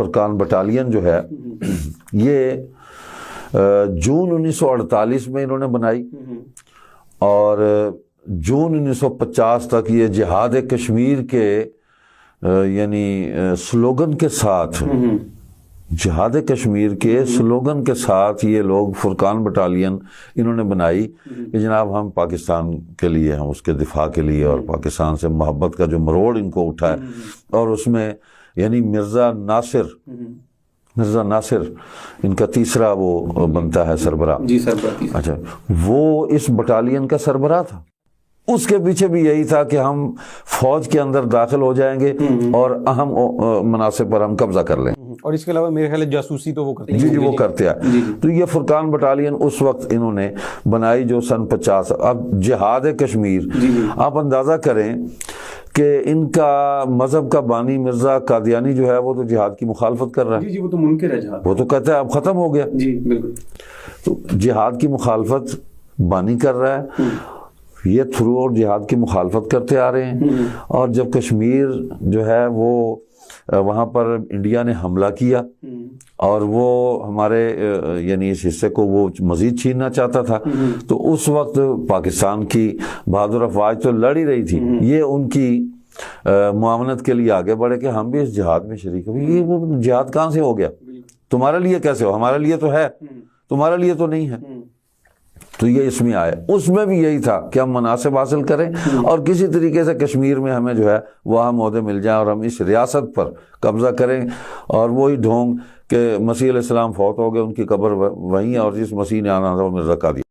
فرقان battalion جو ہے یہ جون 1948 میں انہوں نے بنائی، اور جون 1950 تک یہ جہاد کشمیر کے یعنی سلوگن کے ساتھ، جہاد کشمیر کے سلوگن کے ساتھ یہ لوگ فرقان بٹالین انہوں نے بنائی کہ جناب ہم پاکستان کے لیے، ہم اس کے دفاع کے لیے، اور پاکستان سے محبت کا جو مروڑ ان کو اٹھا ہے، اور اس میں یعنی مرزا ناصر ان کا تیسرا وہ بنتا ہے سربراہ، جی سربراہ، اچھا وہ اس بٹالین کا سربراہ تھا۔ اس کے پیچھے بھی یہی تھا کہ ہم فوج کے اندر داخل ہو جائیں گے اور اہم مناصب پر ہم قبضہ کر لیں، اور اس کے علاوہ میرے خیال جاسوسی تو وہ کرتے ہیں، جی وہ کرتے ہیں۔ تو یہ فرقان بٹالین اس وقت انہوں نے بنائی جو سن 50۔ اب جہاد کشمیر، آپ اندازہ کریں کہ ان کا مذہب کا بانی مرزا قادیانی جو ہے وہ تو جہاد کی مخالفت کر رہا ہے، جی وہ تو منکر ہے جہاد، وہ تو کہتا ہے اب ختم ہو گیا، جی بالکل۔ تو جہاد کی مخالفت بانی کر رہا ہے، یہ تھرو اور جہاد کی مخالفت کرتے آ رہے ہیں، اور جب کشمیر جو ہے وہ وہاں پر انڈیا نے حملہ کیا اور وہ ہمارے یعنی اس حصے کو وہ مزید چھیننا چاہتا تھا، تو اس وقت پاکستان کی بہادر افواج تو لڑ ہی رہی تھی، یہ ان کی معاونت کے لیے آگے بڑھے کہ ہم بھی اس جہاد میں شریک ہیں۔ یہ وہ جہاد کہاں سے ہو گیا؟ تمہارے لیے کیسے ہو؟ ہمارے لیے تو ہے، تمہارے لیے تو نہیں ہے۔ تو یہ اس میں آئے، اس میں بھی یہی تھا کہ ہم مناصب حاصل کریں اور کسی طریقے سے کشمیر میں ہمیں جو ہے وہاں عہدے مل جائیں اور ہم اس ریاست پر قبضہ کریں، اور وہی ڈھونگ کہ مسیح علیہ السلام فوت ہو گئے، ان کی قبر وہیں ہے، اور جس مسیح نے آنا تھا وہ مرزا قادی